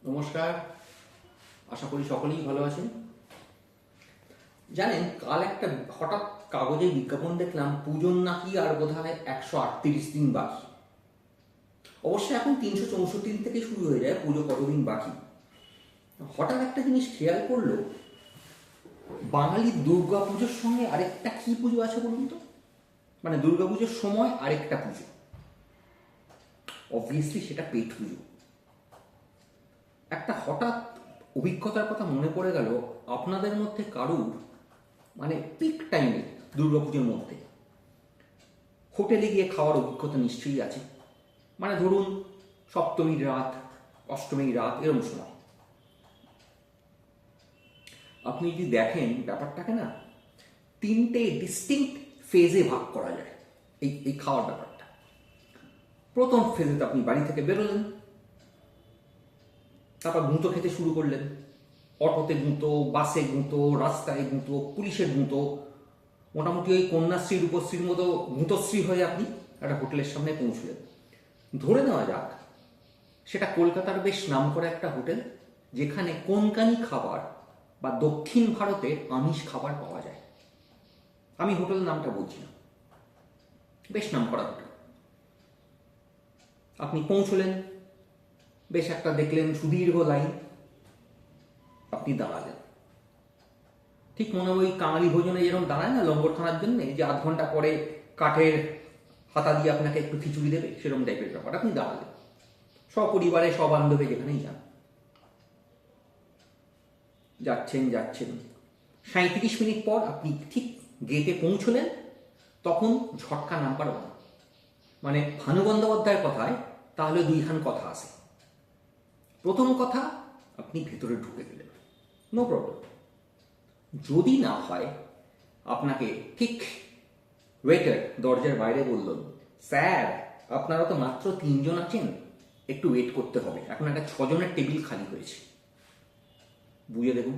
নমস্কার, আশা করি সকলেই ভালো আছেন। জানেন, কাল একটা হঠাৎ কাগজে বিজ্ঞাপন দেখলাম, পুজোর নাকি আর বোধহয় 138 দিন বাকি। অবশ্যই এখন 364 দিন থেকে শুরু হয়ে যায়, পুজো কতদিন বাকি। হঠাৎ একটা জিনিস খেয়াল করলো, বাঙালির দুর্গা পুজোর সঙ্গে আরেকটা কি পুজো আছে বলুন তো? মানে দুর্গা পুজোর সময় আরেকটা পুজো, অবভিয়াসলি সেটা পেট পুজো। একটা হঠাৎ অভিজ্ঞতার কথা মনে পড়ে গেল, আপনাদের মধ্যে কারুর মানে পিক টাইমে দুর্গাপুজোর মধ্যে হোটেলে গিয়ে খাওয়ার অভিজ্ঞতা নিশ্চয়ই আছে। মানে ধরুন সপ্তমীর রাত, অষ্টমীর রাত, এরকম সময় আপনি যদি দেখেন ব্যাপারটাকে না, তিনটে ডিস্টিংক্ট ফেজে ভাগ করা যায় এই খাওয়ার ব্যাপারটা। প্রথম ফেজেতে আপনি বাড়ি থেকে বেরোলেন, তারপর গুঁতো খেতে শুরু করলেন। অটোতে গুঁতো, বাসে গুঁতো, রাস্তায় গুঁতো, পুলিশের গুঁতো, মোটামুটি ওই কন্যাশ্রী রূপশ্রীর মতো গুঁতোশ্রী হয়ে আপনি একটা হোটেলের সামনে পৌঁছলেন। ধরে নেওয়া যাক সেটা কলকাতার বেশ নামকরা একটা হোটেল, যেখানে কোনকানি খাবার বা দক্ষিণ ভারতের আমিষ খাবার পাওয়া যায়। আমি হোটেলের নামটা বলছি না, বেশ নামকরা হোটেল। আপনি পৌঁছলেন, বেশ একটা দেখলেন সুদীর্ঘ লাইন, আপনি দাঁড়ালেন। ঠিক মনে হয় ওই কাঙালি ভোজনে যেরকম দাঁড়ায় না লঙ্গর খানার জন্য, যে আধ ঘন্টা পরে কাঠের হাতা দিয়ে আপনাকে একটু খিচুড়ি দেবে, সেরকম টাইপের ব্যাপার। আপনি দাঁড়ালেন, সপরিবারে সবান্ধবে যেখানেই যান, যাচ্ছেন যাচ্ছেন। 37 মিনিট পর আপনি ঠিক গেটে পৌঁছলেন, তখন ঝটকা নাম্বার 1। মানে ভানু বন্দ্যোপাধ্যায়ের কথায় তাহলে দুইখান কথা আছে। প্রথম কথা, আপনি ভেতরে ঢুকে গেলেন, নো প্রবলেম। যদি না হয়, আপনাকে ঠিক ওয়েটার দরজার বাইরে বললেন, স্যার আপনারা তো মাত্র 3 জন আছেন, একটু ওয়েট করতে হবে, এখন একটা 6 জনের টেবিল খালি হয়েছে। বুঝে দেখুন,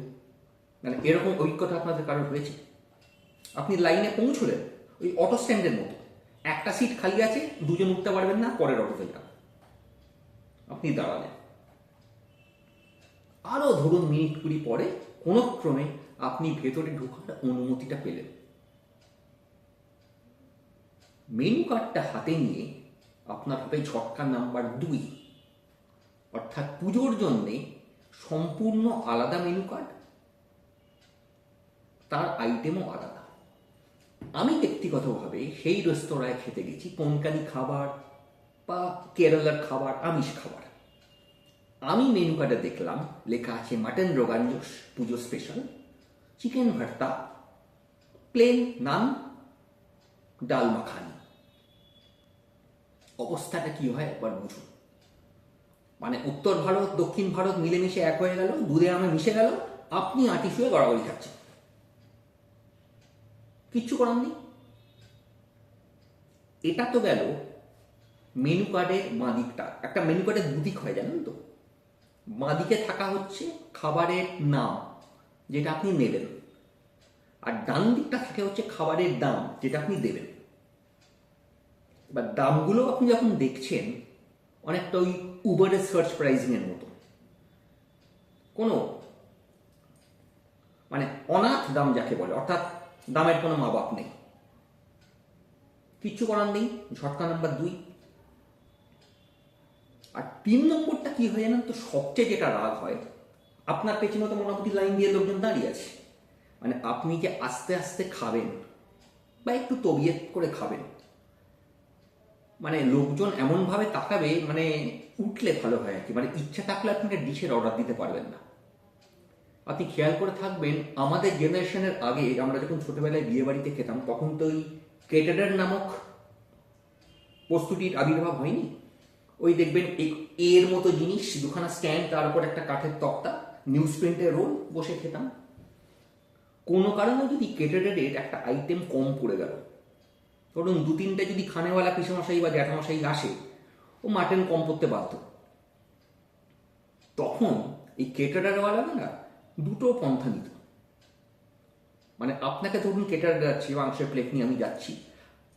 মানে এরকম অভিজ্ঞতা আপনাদের কারোর হয়েছে? আপনি লাইনে পৌঁছলেন ওই অটো স্ট্যান্ডের মতো, একটা সিট খালি আছে, 2 জন উঠতে পারবেন না, পরের অটোতে যান। আপনি দাঁড়ালেন, আরও ধরুন মিনিট 20 পরে কোনো ক্রমে আপনি ভেতরে ঢোকার অনুমতিটা পেলেন। মেনু কার্ডটা হাতে নিয়ে আপনার হবে ঝটকা নাম্বার 2, অর্থাৎ পুজোর জন্যে সম্পূর্ণ আলাদা মেনু কার্ড, তার আইটেমও আলাদা। আমি ব্যক্তিগতভাবে সেই রেস্তোরাঁয় খেতে গেছি কোনকানি খাবার বা কেরালার খাবার, আমিষ খাবার। আমি মেনু কার্ডে দেখলাম লেখা আছে মাটন রোগান জোশ পুজো স্পেশাল, চিকেন ভর্তা, প্লেন নান, ডাল মাখানি। অবস্থাটা কি হয় একবার বুঝুন। মানে উত্তর ভারত দক্ষিণ ভারত মিলেমিশে এক হয়ে গেল, দুধে আমে মিশে গেল, আপনি আঁটি শুয়ে গড়াগড়ি খাচ্ছেন, কিচ্ছু করার নেই। এটা তো গেল মেনু কার্ডের বাঁ দিকটা। একটা মেনু কার্ডের দুদিক হয় জানেন তো, বাঁ দিকে থাকা হচ্ছে খাবারের নাম যেটা আপনি নেবেন, আর ডান দিকটা থাকে হচ্ছে খাবারের দাম যেটা আপনি দেবেন। এবার দামগুলো আপনি যখন দেখছেন, অনেকটা ওই উবারের সার্চ প্রাইজিং এর মতো, কোনো মানে অনাথ দাম যাকে বলে, অর্থাৎ দামের কোনো মা বাপ নেই, কিচ্ছু করার নেই। ঝটকা নাম্বার 2। আর 3 নম্বরটা কি হয় জানেন তো, সবচেয়ে যেটা রাগ হয়, আপনার পেছনে তো মোটামুটি লাইন দিয়ে লোকজন দাঁড়িয়ে আছে, মানে আপনি যে আস্তে আস্তে খাবেন বা একটু তবিয়ত করে খাবেন, মানে লোকজন এমনভাবে তাকাবে, মানে উঠলে ভালো হয় আর কি, মানে ইচ্ছা থাকলে আপনি একটা ডিশের অর্ডার দিতে পারবেন না। আপনি খেয়াল করে থাকবেন, আমাদের জেনারেশনের আগে আমরা যখন ছোটবেলায় বিয়ে বাড়িতে খেতাম, তখন তো ওই কেটারার নামক বস্তুটির আবির্ভাব হয়নি। ওই দেখবেন এর মতো জিনিস, দুখানা স্ট্যান্ড, তার উপর একটা কাঠের তক্তা, নিউজ প্রিন্টের রোল, বসে খেতাম। কোনো কারণে যদি কেটারারের একটা আইটেম কম পড়ে গেল, ধরুন 2-3টে যদি খানেওয়ালা পিসেমশাই বা জ্যাঠামশাই আসে, ও মাটন কম পড়তে বাধ্য, তখন এই কেটারারওয়ালা না দুটো পন্থা নিত। মানে আপনাকে ধরুন কেটারার যাচ্ছি, মাংসের প্লেট নিয়ে আমি যাচ্ছি,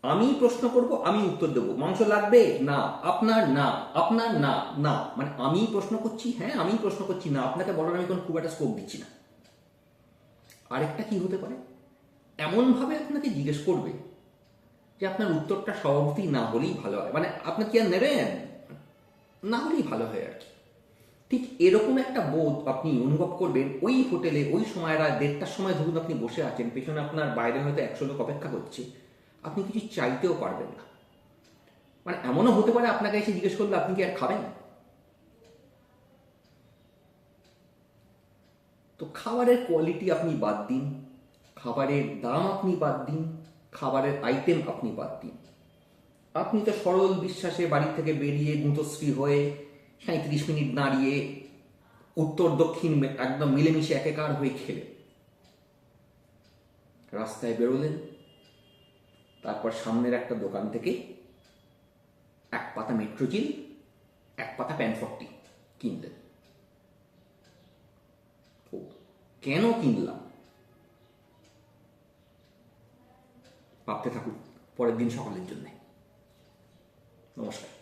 আমি প্রশ্ন করব, আমি উত্তর দেবো। মাংস লাগবে? না। আপনার? না। আপনার? না। না, মানে আমি প্রশ্ন করছি, হ্যাঁ আমি প্রশ্ন করছি, না আপনাকে বলার আমি কোনো খুব একটা স্কোপ দিচ্ছি না। আরেকটা কি হতে পারে, এমনভাবে আপনাকে জিজ্ঞেস করবে যে আপনার উত্তরটা স্বভাবতই না হলেই ভালো হয়, মানে আপনি কি আর নেবেন, না হলেই ভালো হয় আর কি। ঠিক এরকম একটা বোধ আপনি অনুভব করবেন ওই হোটেলে ওই সময় রাত 1:30টার সময় ধরুন আপনি বসে আছেন, পেছনে আপনার বাইরে হয়তো 100 লোক অপেক্ষা করছে, আপনি কিছু চাইতেও পারবেন না। মানে এমনও হতে পারে আপনাকে এসে জিজ্ঞেস করলে আপনি কি আর খাবেন। তো খাবারের কোয়ালিটি আপনি বাদ দিন, খাবারের দাম আপনি বাদ দিন, খাবারের আইটেম আপনি বাদ দিন, আপনি তো সরল বিশ্বাসে বাড়ি থেকে বেরিয়ে গুঁতশ্রী হয়ে 37 মিনিট দাঁড়িয়ে উত্তর দক্ষিণ একদম মিলেমিশে একাকার হয়ে খেলেন। রাস্তায় বেরোলেন, তারপর সামনের একটা দোকান থেকে এক পাতা মেট্রোজিল, এক পাতা প্যানফর্টি কিনলেন। ও, কেন কিনলাম ভাবতে থাকুন পরের দিন সকালের জন্য। নমস্কার।